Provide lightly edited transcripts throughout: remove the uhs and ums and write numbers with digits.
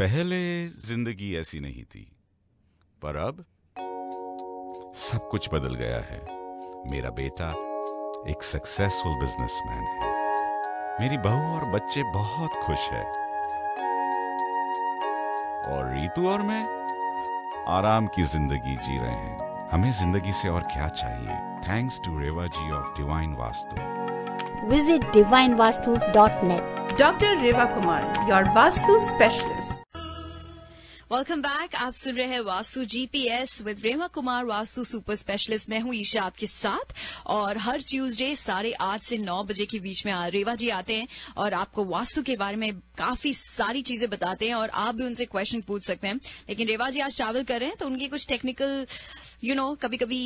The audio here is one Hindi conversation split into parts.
पहले जिंदगी ऐसी नहीं थी, पर अब सब कुछ बदल गया है। मेरा बेटा एक सक्सेसफुल बिजनेसमैन है, मेरी बहू और बच्चे बहुत खुश है, और रीतू और मैं आराम की जिंदगी जी रहे हैं। हमें जिंदगी से और क्या चाहिए? Thanks to Reva ji of divine Vastu. Visit divinevastu.net. Dr. Reva Kumar, your Vastu specialist. Welcome back. आप सुन रहे हैं Vastu GPS with Reva Kumar, Vastu super specialist. मैं हूं ईशा आपके साथ, और हर ट्यूसडे 8:30 से 9 बजे के बीच में रेवा जी आते हैं और आपको वास्तु के बारे में काफी सारी चीजें बताते हैं, और आप भी उनसे क्वेश्चन पूछ सकते हैं। लेकिन रेवा जी आज ट्रैवल कर रहे हैं, तो उनकी कुछ टेक्निकल कभी कभी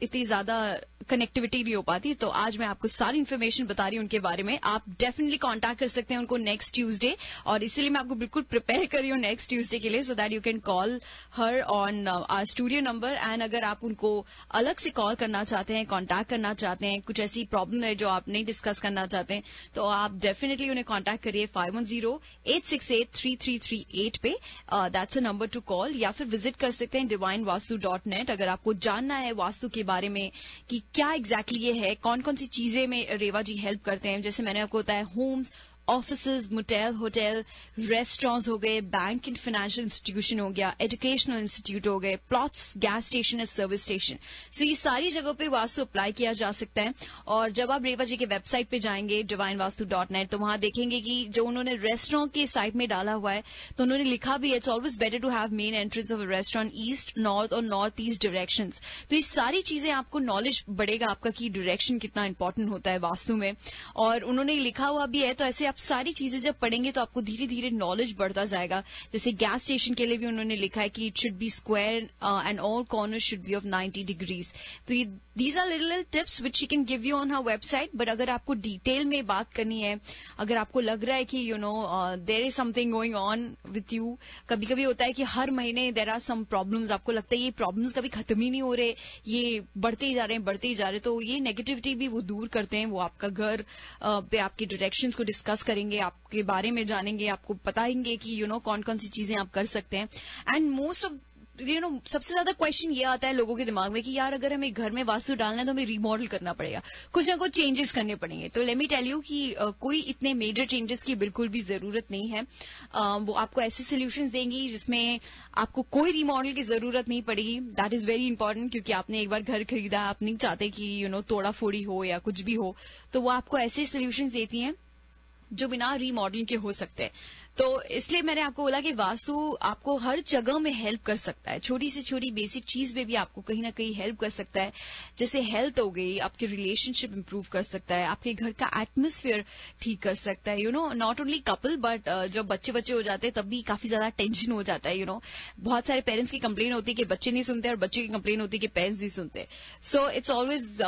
इतनी ज्यादा कनेक्टिविटी नहीं हो पाती, तो आज मैं आपको सारी इन्फॉर्मेशन बता रही हूँ उनके बारे में। आप डेफिनेटली कांटेक्ट कर सकते हैं उनको नेक्स्ट ट्यूसडे, और इसीलिए मैं आपको बिल्कुल प्रिपेयर कर रही हूँ नेक्स्ट ट्यूसडे के लिए, so that you can call her on our studio number. And अगर आप उनको अलग से कॉल करना चाहते हैं, कांटेक्ट करना चाहते हैं, कुछ ऐसी प्रॉब्लम है जो आप नहीं डिस्कस करना चाहते हैं, तो आप डेफिनेटली उन्हें कांटेक्ट करिए 5108683338 पे। That's a number two call, या फिर विजिट कर सकते हैं divinevastu.net अगर आपको जानना है वास्तु के बारे में कि क्या एग्जैक्टली ये है, कौन कौन सी चीजें में रेवा जी हेल्प करते हैं। जैसे मैंने आपको बताया, homes, offices, motel, hotel, restaurants हो गए, बैंक एंड फाइनेंशियल इंस्टीट्यूशन हो गया, एजुकेशनल इंस्टीट्यूट हो गए, plots, gas station and service station. So ये सारी जगहों पे वास्तु अप्लाई किया जा सकता है। और जब आप रेवा जी के वेबसाइट पे जाएंगे divinevastu.net, तो वहां देखेंगे कि जो उन्होंने रेस्टोरेंट के साइट में डाला हुआ है, तो उन्होंने लिखा भी है, it's always better to have main entrance of a restaurant east, north और नॉर्थ ईस्ट डायरेक्शंस। तो ये सारी चीजें आपको नॉलेज बढ़ेगा आपका कि डायरेक्शन कितना इंपॉर्टेंट होता है वास्तु में, और उन्होंने लिखा हुआ भी है। तो ऐसे आप सारी चीजें जब पढ़ेंगे तो आपको धीरे धीरे नॉलेज बढ़ता जाएगा। जैसे गैस स्टेशन के लिए भी उन्होंने लिखा है कि it should be square and all corners should be of 90 degrees. तो ये these are little tips which she can give you on her website. But अगर आपको डिटेल में बात करनी है, अगर आपको लग रहा है कि there is something going on with you, कभी कभी होता है कि हर महीने देयर आर सम प्रॉब्लम्स, आपको लगता है ये प्रॉब्लम्स कभी खत्म ही नहीं हो रहे, ये बढ़ते ही जा रहे हैं, तो ये नेगेटिविटी भी वो दूर करते हैं। वो आपका घर पे आपके डायरेक्शंस को डिस्कस करेंगे, आपके बारे में जानेंगे, आपको बताएंगे कि कौन कौन सी चीजें आप कर सकते हैं। एंड मोस्ट ऑफ सबसे ज्यादा क्वेश्चन ये आता है लोगों के दिमाग में कि यार अगर हमें घर में वास्तु डालना है तो हमें रिमॉडल करना पड़ेगा, कुछ ना कुछ चेंजेस करने पड़ेंगे। तो लेट मी टेल यू कि कोई इतने मेजर चेंजेस की बिल्कुल भी जरूरत नहीं है। वो आपको ऐसे सोल्यूशंस देंगी जिसमें आपको कोई रिमॉडल की जरूरत नहीं पड़ेगी। दैट इज वेरी इंपॉर्टेंट, क्योंकि आपने एक बार घर खरीदा, आप नहीं चाहते कि तोड़ा फोड़ी हो या कुछ भी हो, तो वो आपको ऐसे सोल्यूशंस देती हैं जो बिना रीमॉडलिंग के हो सकते हैं। तो इसलिए मैंने आपको बोला कि वास्तु आपको हर जगह में हेल्प कर सकता है, छोटी से छोटी बेसिक चीज में भी आपको कहीं ना कहीं हेल्प कर सकता है। जैसे हेल्थ हो गई, आपकी रिलेशनशिप इंप्रूव कर सकता है, आपके घर का एटमोस्फियर ठीक कर सकता है। नॉट ओनली कपल, बट जब बच्चे हो जाते हैं तब भी काफी ज्यादा टेंशन हो जाता है। बहुत सारे पेरेंट्स की कंप्लेन होती है कि बच्चे नहीं सुनते, और बच्चे की कंप्लेन होती है कि पेरेंट्स नहीं सुनते। So it's always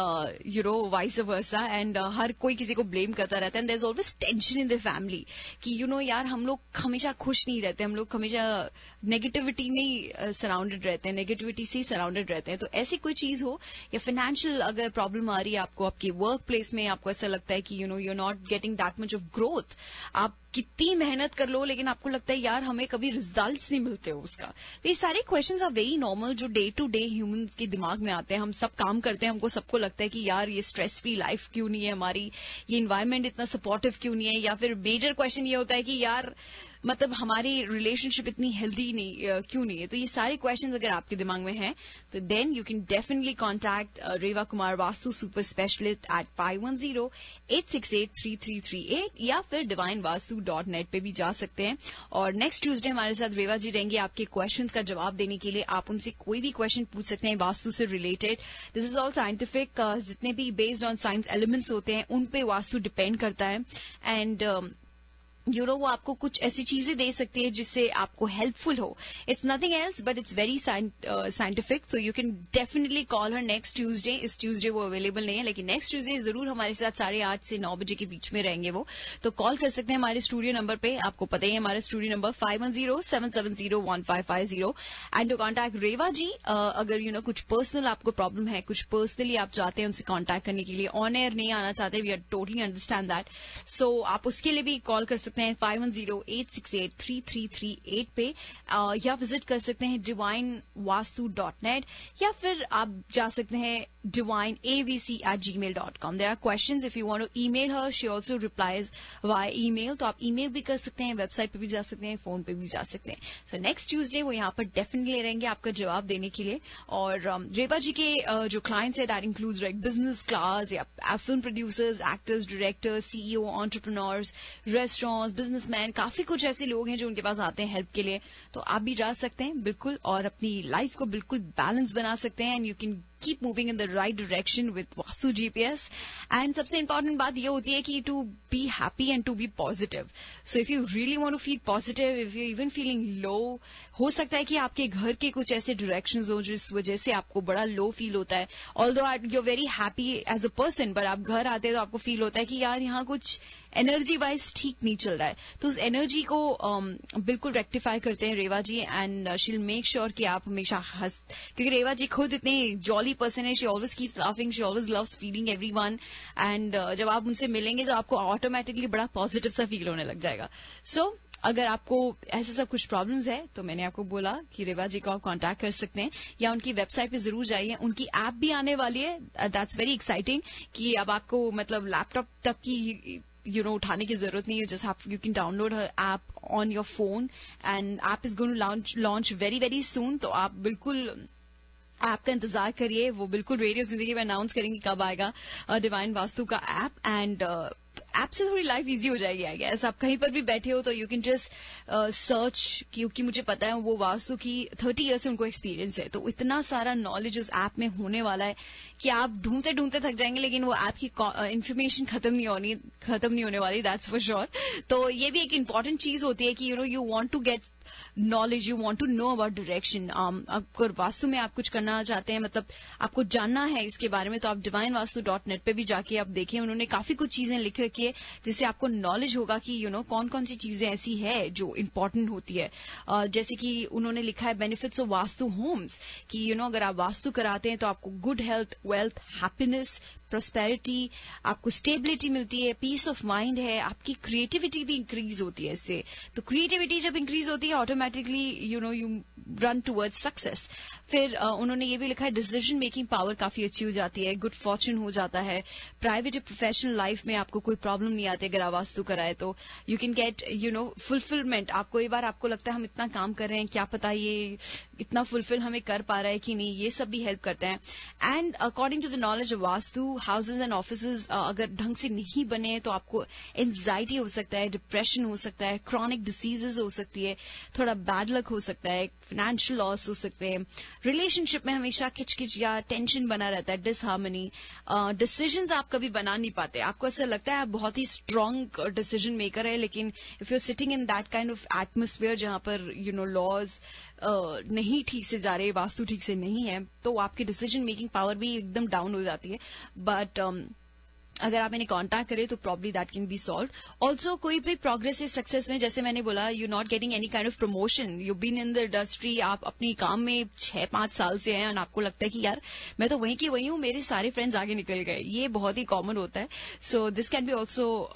vice versa, and हर कोई किसी को ब्लेम करता रहता है, and there is always tension in the family कि यार हम लोग हमेशा खुश नहीं रहते, हम लोग हमेशा नेगेटिविटी में सराउंडेड रहते हैं, नेगेटिविटी से सराउंडेड रहते हैं। तो ऐसी कोई चीज हो, या फाइनेंशियल अगर प्रॉब्लम आ रही है आपको, आपके वर्क प्लेस में आपको ऐसा लगता है कि you are not getting that much of growth, आप कितनी मेहनत कर लो लेकिन आपको लगता है यार हमें कभी रिजल्ट्स नहीं मिलते हो उसका, तो ये सारे क्वेश्चंस आर वेरी नॉर्मल जो डे टू डे ह्यूमंस के दिमाग में आते हैं। हम सब काम करते हैं, हमको सबको लगता है कि यार ये स्ट्रेस फ्री लाइफ क्यों नहीं है हमारी, ये इन्वायरमेंट इतना सपोर्टिव क्यों नहीं है, या फिर मेजर क्वेश्चन ये होता है कि यार मतलब हमारी रिलेशनशिप इतनी हेल्दी नहीं क्यों नहीं है। तो ये सारे क्वेश्चंस अगर आपके दिमाग में हैं तो then you can definitely contact Reva Kumar Vastu super specialist at 5108683338, या फिर divinevastu.net पे भी जा सकते हैं। और नेक्स्ट ट्यूसडे हमारे साथ रेवा जी रहेंगे आपके क्वेश्चंस का जवाब देने के लिए। आप उनसे कोई भी क्वेश्चन पूछ सकते हैं वास्तु से related. This is all scientific, जितने भी बेस्ड ऑन साइंस एलिमेंट्स होते हैं उन पे वास्तु डिपेंड करता है। एंड वो आपको कुछ ऐसी चीजें दे सकती है जिससे आपको हेल्पफुल हो। It's nothing else but it's very scientific, so you can definitely call her next Tuesday. इस ट्यूसडे वो अवेलेबल नहीं है, लेकिन नेक्स्ट ट्यूसडे जरूर हमारे साथ 8:30 से 9 बजे के बीच में रहेंगे वो। तो कॉल कर सकते हैं हमारे स्टूडियो नंबर पे, आपको पता ही है हमारा studio number 5107701550। And to contact Reva ji, अगर कुछ पर्सनल आपको प्रॉब्लम है, कुछ पर्सनली आप चाहते हैं उनसे कॉन्टैक्ट करने के लिए, ऑन एयर नहीं आना चाहते, we are totally understand that, so आप उसके लिए भी कॉल कर सकते सकते हैं 5108683338 पे, या विजिट कर सकते हैं divinevastu.net, या फिर आप जा सकते हैं divineabc@gmail.com. There are questions if you want to email her. She also replies via email. तो आप email भी कर सकते हैं, वेबसाइट पे भी जा सकते हैं, फोन पे भी जा सकते हैं. So next Tuesday वो यहाँ पर डेफिनेटली रहेंगे आपका जवाब देने के लिए. और रेवा जी के जो क्लाइंट्स है, that includes like business class या film producers, actors, directors, CEO, entrepreneurs, restaurants, businessman, काफी कुछ ऐसे लोग हैं जो उनके पास आते हैं हेल्प के लिए. तो आप भी जा सकते हैं बिल्कुल, और अपनी लाइफ को बिल्कुल बैलेंस बना सकते हैं. And you can keep moving in the right direction with Vastu GPS. And सबसे important बात ये होती है कि to be happy and to be positive. So if you really want to feel positive, if you're even feeling low, हो सकता है कि आपके घर के कुछ ऐसे directions हो जिस वजह से आपको बड़ा low feel होता है. Although you're very happy as a person, but आप घर आते हैं तो आपको feel होता है कि यार यहाँ कुछ एनर्जी वाइज ठीक नहीं चल रहा है. तो उस एनर्जी को बिल्कुल रेक्टिफाई करते हैं Reva ji, and she will make sure कि आप हमेशा हंस, क्योंकि रेवा जी खुद इतने जॉली पर्सन है. She always keeps laughing, she always loves feeling everyone, and जब आप उनसे मिलेंगे तो आपको ऑटोमेटिकली बड़ा पॉजिटिव सा फील होने लग जाएगा. सो अगर आपको ऐसे सब कुछ प्रॉब्लम्स है तो मैंने आपको बोला कि रेवा जी को आप कांटेक्ट कर सकते हैं, या उनकी वेबसाइट पे जरूर जाइए. उनकी ऐप भी आने वाली है, दैट्स वेरी एक्साइटिंग, कि अब आपको मतलब लैपटॉप तक की उठाने की जरूरत नहीं है. Just you can download her app on your phone, and app is going to launch very very soon. तो आप बिल्कुल ऐप का इंतजार करिए, वो बिल्कुल रेडियो जिंदगी में अनाउंस करेंगे कब आएगा डिवाइन वास्तु का ऐप. एंड ऐप से थोड़ी लाइफ इजी हो जाएगी आई गेस. आप कहीं पर भी बैठे हो तो यू कैन जस्ट सर्च, क्योंकि मुझे पता है वो वास्तु की 30 ईयर से उनको एक्सपीरियंस है, तो इतना सारा नॉलेज उस ऐप में होने वाला है कि आप ढूंढते ढूंढते थक जाएंगे, लेकिन वो ऐप की इन्फॉर्मेशन खत्म नहीं होने वाली, दैट्स फॉर श्योर. तो ये भी एक इंपॉर्टेंट चीज होती है कि you want to get knowledge, you want to know about direction. अगर वास्तु में आप कुछ करना चाहते हैं, मतलब आपको जानना है इसके बारे में, तो आप divinevastu.net पे भी जाके आप देखें. उन्होंने काफी कुछ चीजें लिख रखी है जिससे आपको नॉलेज होगा कि कौन कौन सी चीजें ऐसी है जो इंपॉर्टेंट होती है. जैसे कि उन्होंने लिखा है बेनिफिट्स ऑफ वास्तु होम्स, कि अगर आप वास्तु कराते हैं तो आपको good health, wealth, happiness, prosperity, आपको स्टेबिलिटी मिलती है, पीस ऑफ माइंड है, आपकी क्रिएटिविटी भी इंक्रीज होती है इससे. तो क्रिएटिविटी जब इंक्रीज होती है automatically you run towards success. फिर उन्होंने ये भी लिखा है डिसीजन मेकिंग पावर काफी अच्छी हो जाती है, गुड फॉर्चून हो जाता है, प्राइवेट प्रोफेशनल लाइफ में आपको कोई प्रॉब्लम नहीं आती अगर आप वास्तु कराए तो. You can get fulfilment. आपको एक बार आपको लगता है हम इतना काम कर रहे हैं, क्या पता ये इतना फुलफिल हमें कर पा रहा है कि नहीं, ये सब भी हेल्प करते हैं. And according to the knowledge of Vastu, houses and offices अगर ढंग से नहीं बने तो आपको एंजाइटी हो सकता है, डिप्रेशन हो सकता है, क्रॉनिक डिसीजेज हो सकती है, थोड़ा बैड लक हो सकता है, फाइनेंशियल लॉस हो सकते हैं, रिलेशनशिप में हमेशा किचकिच या टेंशन बना रहता है, डिसहार्मनी, डिसीजंस आप कभी बना नहीं पाते. आपको ऐसा लगता है आप बहुत ही स्ट्रांग डिसीजन मेकर है, लेकिन if you are sitting in that kind of atmosphere जहां पर लॉज नहीं ठीक से जा रहे, वास्तु ठीक से नहीं है, तो आपकी डिसीजन मेकिंग पावर भी एकदम डाउन हो जाती है. बट अगर आप इन्हें कांटेक्ट करें तो probably that can be solve. Also कोई भी प्रोग्रेस इज सक्सेस में, जैसे मैंने बोला, you not getting any kind of promotion, you been in the industry, आप अपनी काम में 6-5 साल से हैं और आपको लगता है कि यार मैं तो वहीं की वहीं हूं, मेरे सारे फ्रेंड्स आगे निकल गए. ये बहुत ही कॉमन होता है. So this can be also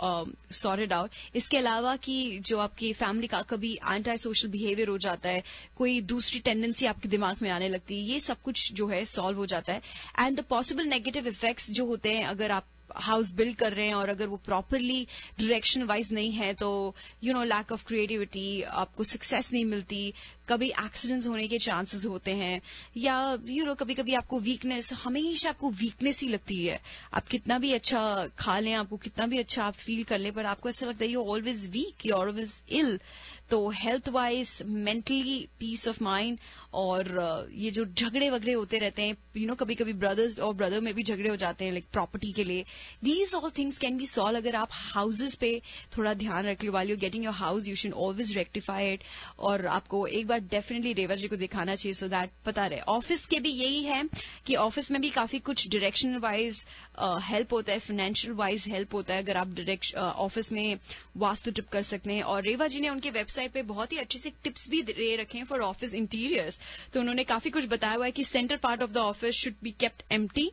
sorted out. इसके अलावा कि जो आपकी फैमिली का कभी एंटी सोशल बिहेवियर हो जाता है, कोई दूसरी टेंडेंसी आपके दिमाग में आने लगती है, ये सब कुछ जो है सॉल्व हो जाता है. And the possible negative effects जो होते हैं अगर आप हाउस बिल्ड कर रहे हैं और अगर वो प्रॉपरली डायरेक्शन वाइज नहीं है तो लैक ऑफ क्रिएटिविटी, आपको सक्सेस नहीं मिलती, कभी एक्सीडेंट्स होने के चांसेस होते हैं, या कभी कभी आपको वीकनेस, हमेशा आपको वीकनेस ही लगती है. आप कितना भी अच्छा खा लें, आपको कितना भी अच्छा आप फील कर लें, पर आपको ऐसा लगता है you always weak, you always ill. तो health wise, mentally, peace of mind, और ये जो झगड़े वगड़े होते रहते हैं, कभी कभी ब्रदर्स और ब्रदर में भी झगड़े हो जाते हैं लाइक प्रॉपर्टी के लिए, these all things can be solve अगर आप हाउसेज पे थोड़ा ध्यान रख लो. While you getting your house, you should always rectify it. और आपको एक बार डेफिनेटली रेवा जी को दिखाना चाहिए सो दैट पता रहे. ऑफिस के भी यही है कि ऑफिस में भी काफी कुछ डायरेक्शन वाइज हेल्प होता है, फाइनेंशियल वाइज हेल्प होता है अगर आप ऑफिस में वास्तु टिप कर सकते हैं. और रेवा जी ने उनके वेबसाइट पे बहुत ही अच्छे से टिप्स भी दे रखे हैं फॉर ऑफिस इंटीरियर्स. तो उन्होंने काफी कुछ बताया हुआ है कि centre part of the office should be kept empty,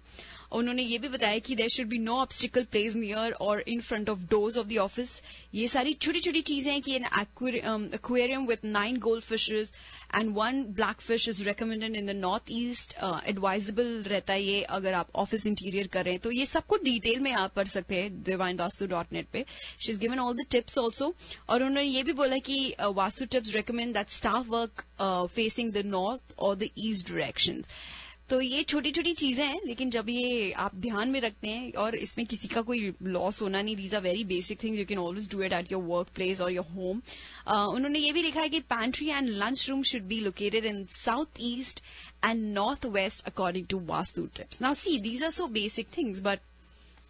उन्होंने ये भी बताया कि there should be no obstacle place near और in front of doors of the office. ये सारी छोटी छोटी चीजें हैं कि an aquarium with 9 gold fishes and 1 black fish is recommended in the north east, advisable रहता है ये अगर आप ऑफिस इंटीरियर कर रहे हैं। तो ये सब कुछ डिटेल में आप पढ़ सकते हैं divinevastu.net पे। She is given all the tips also, और उन्होंने ये भी बोला कि vastu tips recommend that staff work facing the north और द ईस्ट डायरेक्शन। तो ये छोटी छोटी चीजें हैं, लेकिन जब ये आप ध्यान में रखते हैं और इसमें किसी का कोई लॉस होना नहीं, these are very basic things, you can always do it at your work place और योर होम। उन्होंने ये भी लिखा है कि pantry and lunch room should be located in south east and north west according to Vastu tips. Now see these are so basic things, but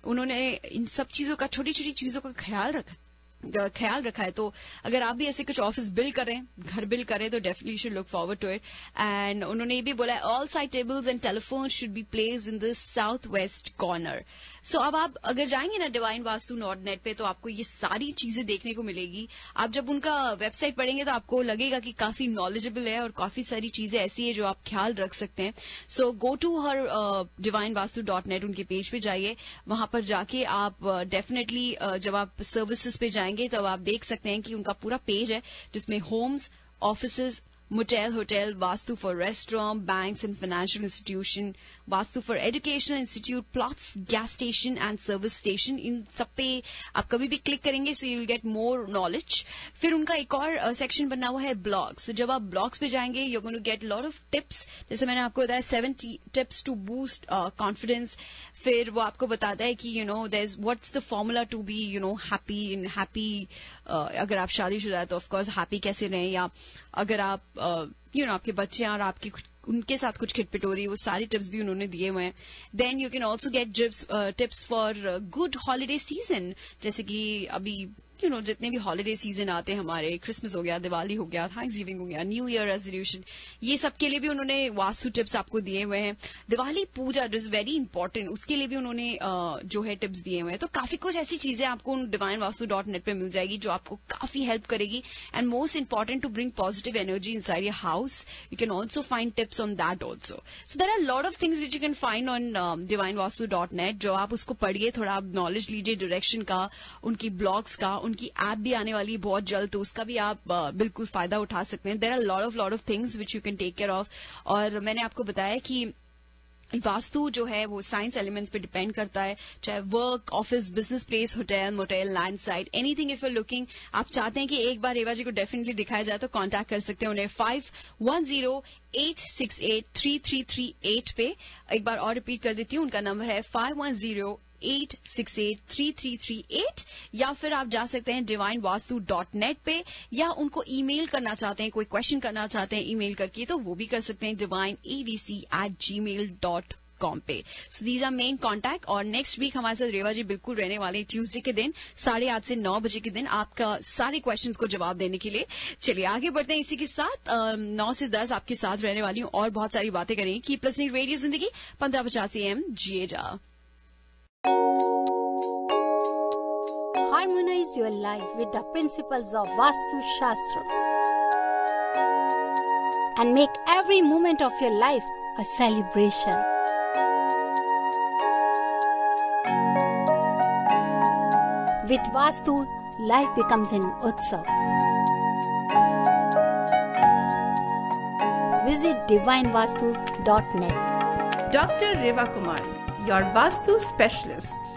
उन्होंने इन सब चीजों का, छोटी छोटी चीजों का ख्याल रखा है। तो अगर आप भी ऐसे कुछ ऑफिस बिल्ड करें, घर बिल्ड करें, तो definitely should look forward to it. And उन्होंने ये भी बोला all side tables and telephone should be placed in the south west corner. So अब आप अगर जाएंगे ना divinevastu.net पे, तो आपको ये सारी चीजें देखने को मिलेगी। आप जब उनका वेबसाइट पढ़ेंगे तो आपको लगेगा कि काफी नॉलेजेबल है और काफी सारी चीजें ऐसी है जो आप ख्याल रख सकते हैं। सो गो टू हर divinevastu.net, उनके पेज पे जाइए, वहां पर जाके आप डेफिनेटली जब आप सर्विसेज पे जाएंगे तब आप देख सकते हैं कि उनका पूरा पेज है जिसमें homes, offices, motel, hotel, vastu for restaurant, banks and financial institution, vastu for educational institute, plots, gas station and service station, इन सब पे आप कभी भी क्लिक करेंगे so you will get more knowledge. फिर उनका एक और सेक्शन बना हुआ है ब्लॉग्स। तो जब आप ब्लॉग्स पे जाएंगे you are going to get lot of tips, जैसे मैंने आपको बताया 7 टिप्स टू बूस्ट कॉन्फिडेंस। फिर वो आपको बताता है कि there is what's the formula to be happy. अगर आप शादीशुदा है तो ऑफकोर्स हैप्पी कैसे रहें, या अगर आप आपके बच्चे हैं और आपके उनके साथ कुछ खिटपिट हो रही है, वो सारी टिप्स भी उन्होंने दिए हुए हैं। Then you can also get tips for good holiday season, जैसे कि अभी जितने भी हॉलीडे सीजन आते हैं हमारे, क्रिसमस हो गया, दिवाली हो गया, थैंक्सगिविंग हो गया, न्यू ईयर रेजोल्यूशन, ये सब के लिए भी उन्होंने वास्तु टिप्स आपको दिए हुए हैं। दिवाली पूजा इज वेरी इंपॉर्टेंट, उसके लिए भी उन्होंने जो है टिप्स दिए हुए हैं। तो काफी कुछ ऐसी चीजें आपको divinevastu.net पे मिल जाएगी जो आपको काफी हेल्प करेगी। And most important to bring positive energy inside your house, you can also find tips on that also. So there are lot of things which you can find on divinevastu.net, जो आप उसको पढ़िए, थोड़ा आप नॉलेज लीजिए डायरेक्शन का, उनकी ब्लॉग्स का, उनकी ऐप भी आने वाली है बहुत जल्द, तो उसका भी आप बिल्कुल फायदा उठा सकते हैं। There are lot of things which you can take care of. और मैंने आपको बताया कि वास्तु जो है वो साइंस एलिमेंट्स पे डिपेंड करता है, चाहे work, office, business place, hotel, motel, land site, anything. If you looking, आप चाहते हैं कि एक बार रेवा जी को डेफिनेटली दिखाया जाए तो कांटेक्ट कर सकते हैं उन्हें 5108683338 पे। एक बार और रिपीट कर देती हूँ, उनका नंबर है 5108683338, या फिर आप जा सकते हैं divinevastu.net पे, या उनको ईमेल करना चाहते हैं, कोई क्वेश्चन करना चाहते हैं ईमेल करके, तो वो भी कर सकते हैं divineadc@gmail.com पे। So these are main contact. और नेक्स्ट वीक हमारे साथ रेवा जी बिल्कुल रहने वाले हैं, ट्यूसडे के दिन 8:30 से 9 बजे के दिन, आपका सारे क्वेश्चंस को जवाब देने के लिए। चलिए आगे बढ़ते हैं इसी के साथ। 9 से 10 आपके साथ रहने वाली हूँ और बहुत सारी बातें करेंगे। कीप लिसनिंग रेडियो जिंदगी 1550 AM, जिए जा। Harmonize your life with the principles of Vastu Shastra and make every moment of your life a celebration. With Vastu, life becomes an utsav. Visit divinevastu.net. Dr. Reva Kumar, your Vastu specialist.